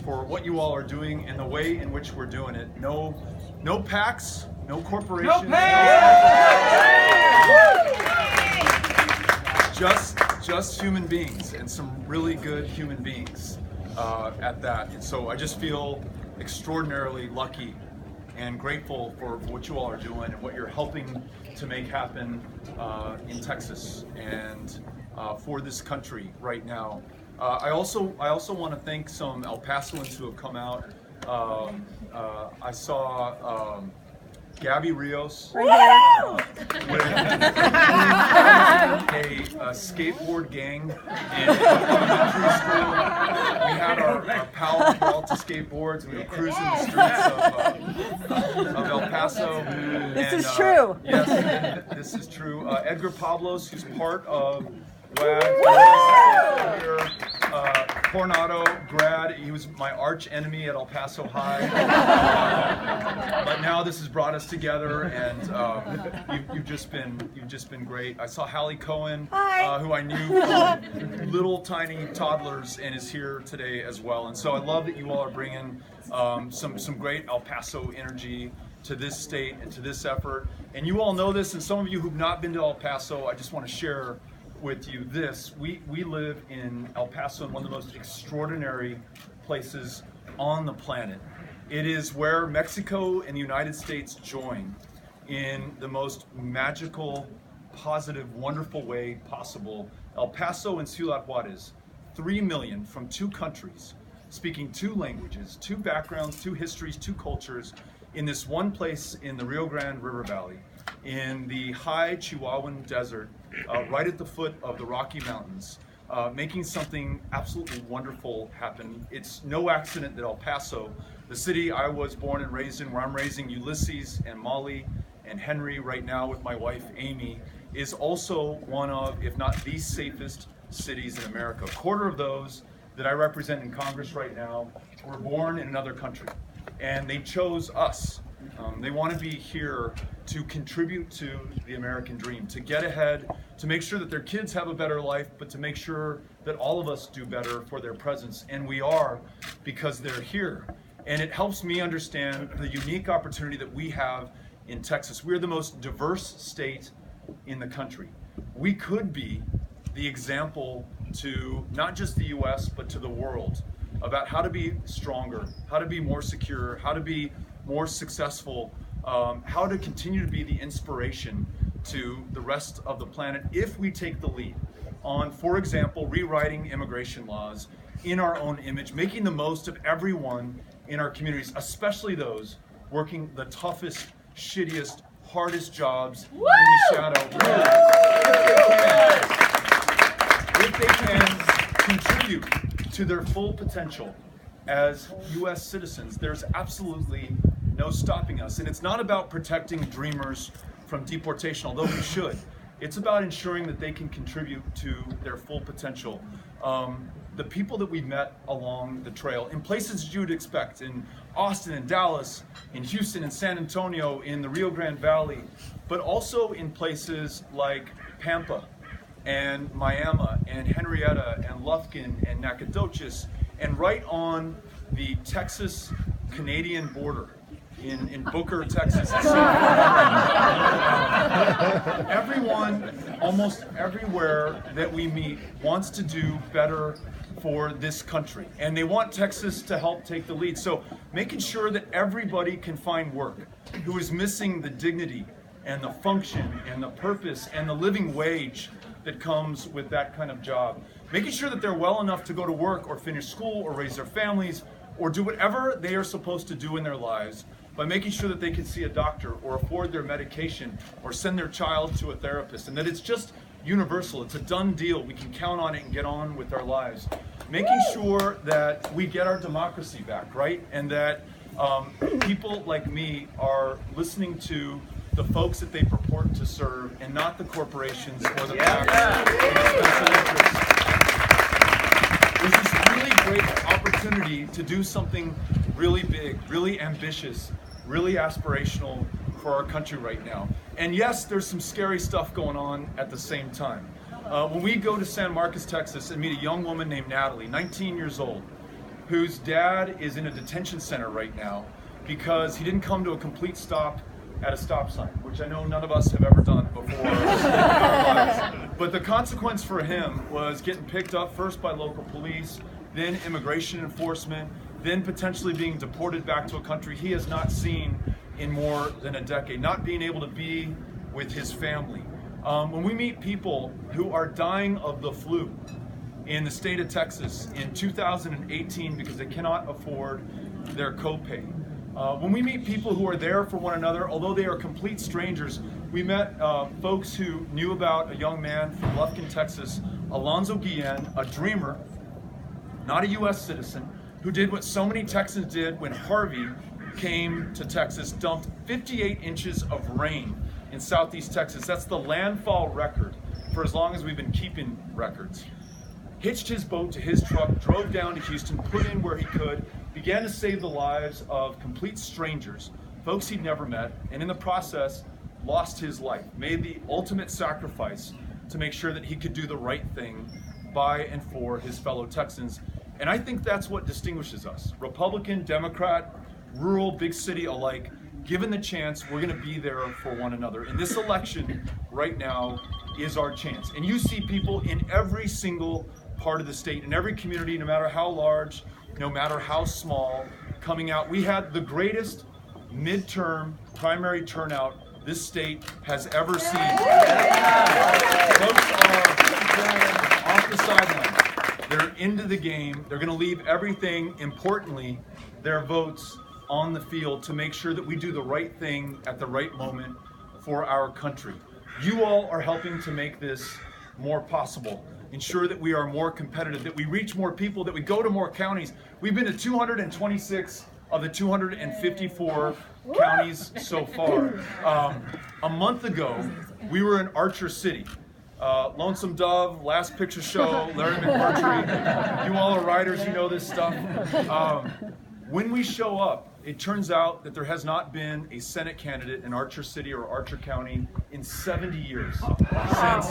for what you all are doing and the way in which we're doing it. No PACs, no corporations. No just human beings, and some really good human beings at that. And so I just feel extraordinarily lucky and grateful for what you all are doing and what you're helping to make happen in Texas and for this country right now. I also want to thank some El Pasoans who have come out. I saw Gabby Rios with a skateboard gang in elementary school. We had our pals brought to skateboards. We were cruising the streets of El Paso. This is true. Yes, this is true. Edgar Pablos, who's part of WAG, Coronado grad. He was my arch enemy at El Paso High, but now this has brought us together, and you've just been great. I saw Hallie Cohen, who I knew from little tiny toddlers, and is here today as well. And so I love that you all are bringing some great El Paso energy to this state and to this effort. And you all know this, and some of you who've not been to El Paso, I just want to share with you this. We live in El Paso, in one of the most extraordinary places on the planet. It is where Mexico and the United States join in the most magical, positive, wonderful way possible. El Paso and Ciudad Juarez, 3 million from 2 countries, speaking 2 languages, 2 backgrounds, 2 histories, 2 cultures, in this one place in the Rio Grande River Valley, in the high Chihuahuan desert, right at the foot of the Rocky Mountains, making something absolutely wonderful happen. It's no accident that El Paso, the city I was born and raised in, where I'm raising Ulysses and Molly and Henry right now with my wife Amy, is also one of, if not the safest cities in America. A quarter of those that I represent in Congress right now were born in another country, and they chose us. They want to be here to contribute to the American dream, to get ahead, to make sure that their kids have a better life, but to make sure that all of us do better for their presence. And we are, because they're here. And it helps me understand the unique opportunity that we have in Texas. We're the most diverse state in the country. We could be the example to not just the US, but to the world about how to be stronger, how to be more secure, how to be more successful, how to continue to be the inspiration to the rest of the planet if we take the lead on, for example, rewriting immigration laws in our own image, making the most of everyone in our communities, especially those working the toughest, shittiest, hardest jobs in the shadow. If they can contribute to their full potential as U.S. citizens, there's absolutely no stopping us. And it's not about protecting dreamers from deportation, although we should. It's about ensuring that they can contribute to their full potential. The people that we met along the trail, in places you would expect, in Austin and Dallas, in Houston and San Antonio, in the Rio Grande Valley, but also in places like Pampa and Miami and Henrietta and Lufkin and Nacogdoches, and right on the Texas-Canadian border in Booker, Texas. Everyone, almost everywhere that we meet, wants to do better for this country, and they want Texas to help take the lead. So making sure that everybody can find work who is missing the dignity and the function and the purpose and the living wage that comes with that kind of job. Making sure that they're well enough to go to work or finish school or raise their families or do whatever they are supposed to do in their lives, by making sure that they can see a doctor or afford their medication or send their child to a therapist, and that it's just universal. It's a done deal. We can count on it and get on with our lives. Making sure that we get our democracy back, right? And that people like me are listening to the folks that they purport to serve and not the corporations or the PACs or the special interests. There's this really great opportunity to do something really big, really ambitious, really aspirational for our country right now. And yes, there's some scary stuff going on at the same time. When we go to San Marcos, Texas, and meet a young woman named Natalie, 19 years old, whose dad is in a detention center right now because he didn't come to a complete stop at a stop sign, which I know none of us have ever done before in our lives. But the consequence for him was getting picked up first by local police, then immigration enforcement, then potentially being deported back to a country he has not seen in more than a decade, not being able to be with his family. When we meet people who are dying of the flu in the state of Texas in 2018 because they cannot afford their copay, when we meet people who are there for one another, although they are complete strangers, we met folks who knew about a young man from Lufkin, Texas, Alonzo Guillen, a dreamer, not a U.S. citizen, who did what so many Texans did when Harvey came to Texas, dumped 58 inches of rain in southeast Texas. That's the landfall record for as long as we've been keeping records. Hitched his boat to his truck, drove down to Houston, put in where he could, began to save the lives of complete strangers, folks he'd never met, and in the process, lost his life, made the ultimate sacrifice to make sure that he could do the right thing by and for his fellow Texans. And I think that's what distinguishes us. Republican, Democrat, rural, big city alike, given the chance, we're gonna be there for one another. And this election right now is our chance. And you see people in every single part of the state, in every community, no matter how large, no matter how small, coming out. We had the greatest midterm primary turnout this state has ever seen. Folks are off the sidelines. They're into the game. They're going to leave everything, importantly, their votes on the field to make sure that we do the right thing at the right moment for our country. You all are helping to make this more possible. Ensure that we are more competitive, that we reach more people, that we go to more counties. We've been to 226 of the 254 counties so far. A month ago, we were in Archer City. Lonesome Dove, Last Picture Show, Larry McMurtry. You all are writers, you know this stuff. When we show up, it turns out that there has not been a Senate candidate in Archer City or Archer County in 70 years. Since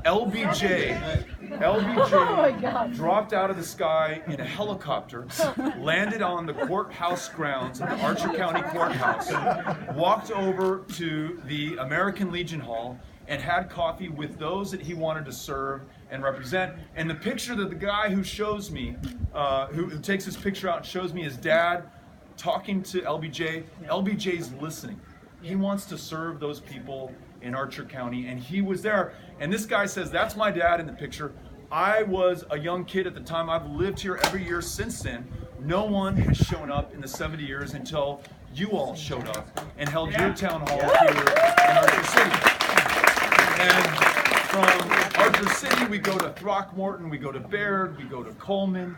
LBJ dropped out of the sky in a helicopter, landed on the courthouse grounds at the Archer County Courthouse, walked over to the American Legion Hall, and had coffee with those that he wanted to serve and represent. And the picture that the guy who shows me, who takes his picture out and shows me his dad talking to LBJ, LBJ's listening. He wants to serve those people in Archer County, and he was there. And this guy says, that's my dad in the picture. I was a young kid at the time. I've lived here every year since then. No one has shown up in the 70 years until you all showed up and held your town hall here in Archer City. And from Archer City, we go to Throckmorton, we go to Baird, we go to Coleman,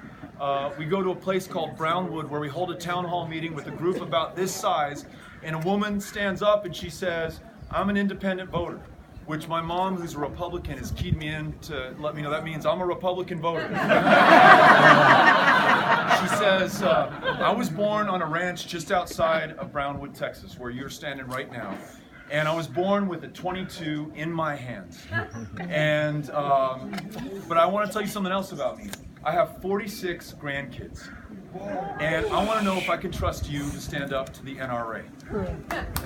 we go to a place called Brownwood where we hold a town hall meeting with a group about this size, and a woman stands up and she says, I'm an independent voter, which my mom, who's a Republican, has keyed me in to let me know that means I'm a Republican voter. She says, I was born on a ranch just outside of Brownwood, Texas, where you're standing right now. And I was born with a .22 in my hands. And, but I want to tell you something else about me. I have 46 grandkids. And I want to know if I can trust you to stand up to the NRA. That's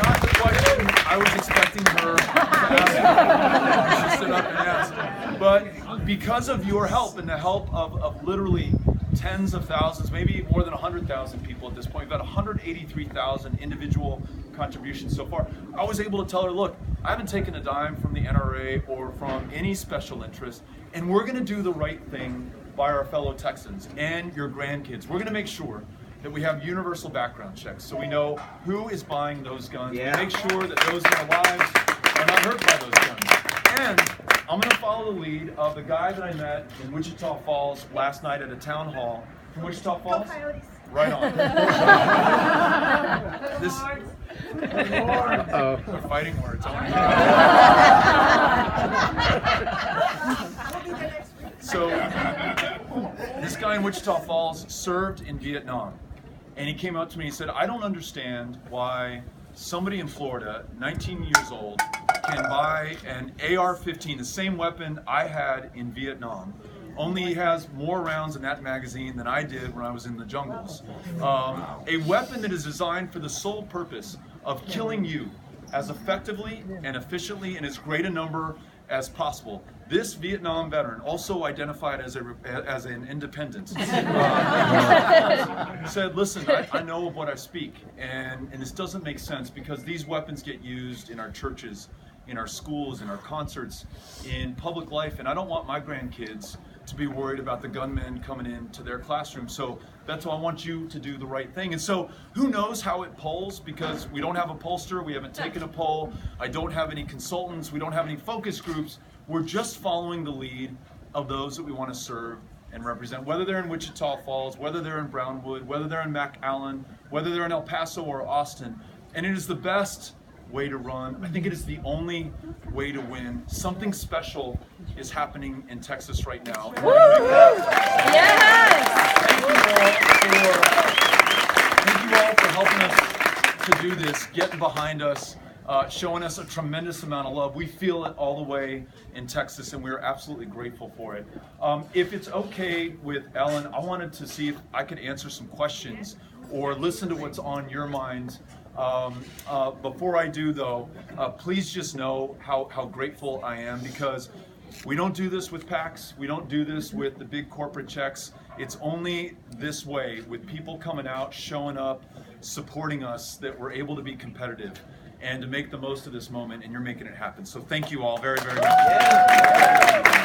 not the question I was expecting her to ask. She stood up and asked. But because of your help and the help of literally tens of thousands, maybe more than 100,000 people at this point. We've had 183,000 individual contributions so far. I was able to tell her, look, I haven't taken a dime from the NRA or from any special interest, and we're going to do the right thing by our fellow Texans and your grandkids. We're going to make sure that we have universal background checks so we know who is buying those guns. We make sure that those in our lives are not hurt by those guns. And I'm going to follow the lead of the guy that I met in Wichita Falls last night at a town hall. From Wichita Falls? Right on. They're fighting words. So, this guy in Wichita Falls served in Vietnam. And he came up to me and he said, I don't understand why somebody in Florida, 19 years old, can buy an AR-15, the same weapon I had in Vietnam, only has more rounds in that magazine than I did when I was in the jungles. A weapon that is designed for the sole purpose of killing you as effectively and efficiently in as great a number as possible. This Vietnam veteran, also identified as an independent, said, listen, I know of what I speak, and this doesn't make sense because these weapons get used in our churches, in our schools, in our concerts, in public life, and I don't want my grandkids to be worried about the gunmen coming into their classroom. So Beto, I want you to do the right thing. And so who knows how it polls, because we don't have a pollster, we haven't taken a poll, I don't have any consultants, we don't have any focus groups. We're just following the lead of those that we want to serve and represent, whether they're in Wichita Falls, whether they're in Brownwood, whether they're in McAllen, whether they're in El Paso or Austin. And it is the best way to run. I think it is the only way to win. Something special is happening in Texas right now. Yes! Thank you all for helping us to do this, getting behind us, showing us a tremendous amount of love. We feel it all the way in Texas, and we're absolutely grateful for it. If it's okay with Ellen, I wanted to see if I could answer some questions or listen to what's on your mind. Before I do, though, please just know how grateful I am, because we don't do this with PACs. We don't do this with the big corporate checks. It's only this way, with people coming out, showing up, supporting us, that we're able to be competitive and to make the most of this moment, and you're making it happen. So thank you all very, very much.